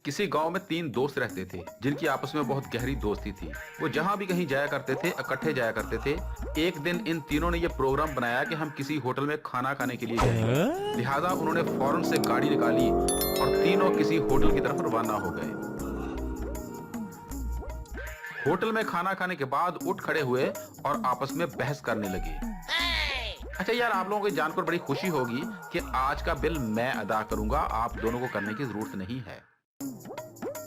किसी गांव में 3 दोस्त रहते थे जिनकी आपस में बहुत गहरी दोस्ती थी। वो जहां भी कहीं जाया करते थे, इकट्ठे जाया करते थे। एक दिन इन तीनों ने ये प्रोग्राम बनाया कि हम किसी होटल में खाना खाने के लिए जाएंगे। लिहाजा उन्होंने फौरन से गाड़ी निकाली और तीनों किसी होटल की तरफ रवाना हो गए। होटल में खाना खाने के बाद उठ खड़े हुए और आपस में बहस करने लगे। अच्छा यार, आप लोगों को जानकर बड़ी खुशी होगी कि आज का बिल मैं अदा करूंगा, आप दोनों को करने की जरूरत नहीं है।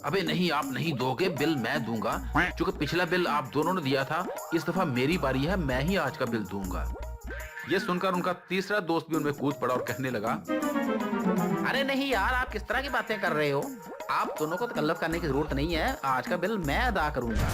अबे नहीं, आप नहीं दोगे, बिल मैं दूंगा। क्योंकि पिछला बिल आप दोनों ने दिया था, इस दफा मेरी बारी है, मैं ही आज का बिल दूंगा। ये सुनकर उनका तीसरा दोस्त भी उनमें कूद पड़ा और कहने लगा, अरे नहीं यार, आप किस तरह की बातें कर रहे हो? आप दोनों को तकल्लुफ करने की जरूरत नहीं है, आज का बिल मैं अदा करूंगा।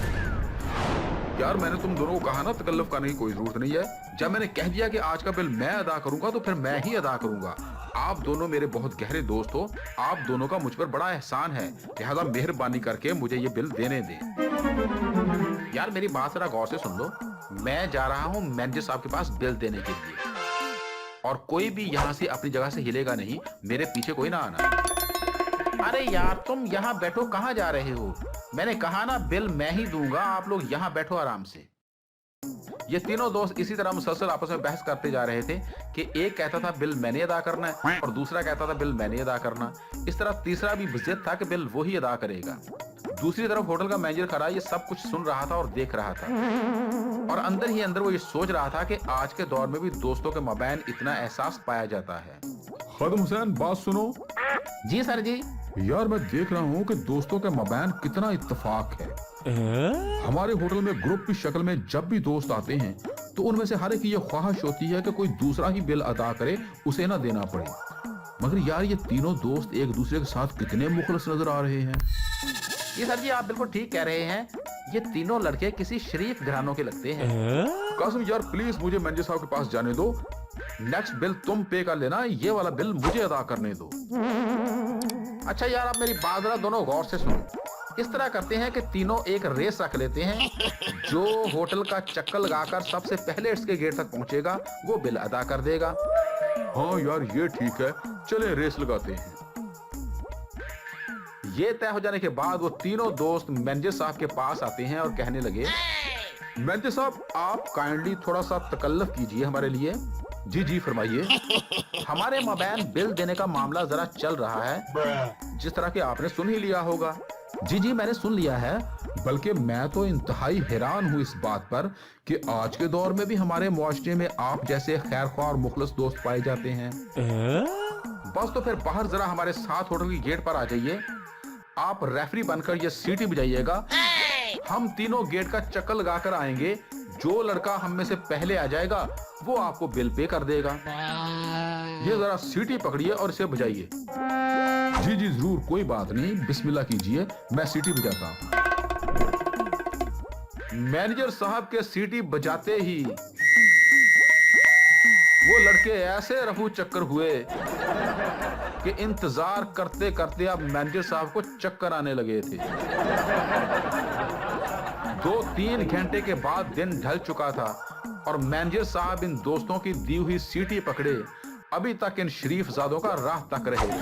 यार मैंने तुम दोनों को कहा ना, तकल्लुफ करने की कोई जरूरत नहीं है। जब मैंने कह दिया कि आज का बिल मैं अदा करूंगा तो फिर मैं ही अदा करूंगा। आप दोनों मेरे बहुत गहरे दोस्त हो, आप दोनों का मुझ पर बड़ा एहसान है, लिहाजा मेहरबानी करके मुझे ये बिल देने दें। यार मेरी बात जरा गौर से सुन लो, मैं जा रहा हूँ मैनेजर साहब के पास बिल देने के लिए, और कोई भी यहाँ से अपनी जगह से हिलेगा नहीं, मेरे पीछे कोई ना आना। अरे यार तुम यहाँ बैठो, कहाँ जा रहे हो? मैंने कहा ना बिल मैं ही दूंगा, आप लोग यहाँ बैठो आराम से। ये तीनों दोस्त इसी तरह मुसलसल आपस में बहस करते जा रहे थे कि एक कहता था बिल मैंने अदा करना है और दूसरा कहता था बिल मैंने अदा करना। इस तरह तीसरा भी जिद था कि बिल वो ही अदा करेगा। दूसरी तरफ होटल का मैनेजर खड़ा ये सब कुछ सुन रहा था और देख रहा था, और अंदर ही अंदर वो ये सोच रहा था कि आज के दौर में भी दोस्तों के माबैन इतना एहसास पाया जाता है। खादिम हुसैन, बात सुनो। जी सर जी। यार मैं देख रहा हूँ कि दोस्तों के माबैन कितना इत्तेफाक है। हमारे होटल में ग्रुप की शक्ल में जब भी दोस्त आते हैं तो उनमें से हर एक की ये ख्वाहिश होती है कि कोई दूसरा ही बिल अदा करे, उसे ना देना पड़े। मगर यार ये तीनों दोस्त एक दूसरे के साथ कितने मुखलस नजर आ रहे हैं। ये सर जी आप बिल्कुल ठीक कह रहे हैं, ये तीनों लड़के किसी शरीफ घरानों के लगते हैं। कासिम यार प्लीज मुझे मैनेजर साहब के पास जाने दो, नेक्स्ट बिल तुम पे कर लेना, ये वाला बिल मुझे अदा करने दो। अच्छा यार, आप मेरी बात जरा दोनों गौर से सुनो। इस तरह करते हैं कि तीनों एक रेस रख लेते हैं, जो होटल का चक्कर लगाकर सबसे पहले इसके गेट तक पहुंचेगा वो बिल अदा कर देगा। हाँ यार ये ठीक है, चले रेस लगाते हैं। ये तय हो जाने के बाद वो तीनों दोस्त मैनेजर साहब के पास आते हैं और कहने लगे, मैनेजर साहब आप काइंडली थोड़ा सा तकल्लुफ कीजिए हमारे लिए। जी जी फरमाइए। हमारे मोबाइल बिल देने का मामला जरा चल रहा है, जिस तरह के आपने सुन ही लिया होगा। जी जी मैंने सुन लिया है, बल्कि मैं तो इंतहाई हैरान हूँ इस बात पर कि आज के दौर में भी हमारे मुआशरे में आप जैसे खैरख्वाह और मुखलस दोस्त पाए जाते हैं। बस तो फिर बाहर जरा हमारे साथ होटल की गेट पर आ जाइए, आप रेफरी बनकर ये सीटी बजाइएगा। हम तीनों गेट का चक्कर लगाकर आएंगे, जो लड़का हम में से पहले आ जाएगा वो आपको बिल पे कर देगा। ये जरा सीटी पकड़िए और इसे बजाइए। जी जी जरूर, कोई बात नहीं, बिस्मिल्लाह कीजिए, मैं सीटी बजाता हूँ। मैनेजर साहब के सीटी बजाते ही वो लड़के ऐसे रफू चक्कर हुए कि इंतजार करते करते अब मैनेजर साहब को चक्कर आने लगे थे। 2-3 घंटे के बाद दिन ढल चुका था और मैनेजर साहब इन दोस्तों की दी हुई सीटी पकड़े अभी तक इन शरीफ ज़ादों का राह तक रहे थे।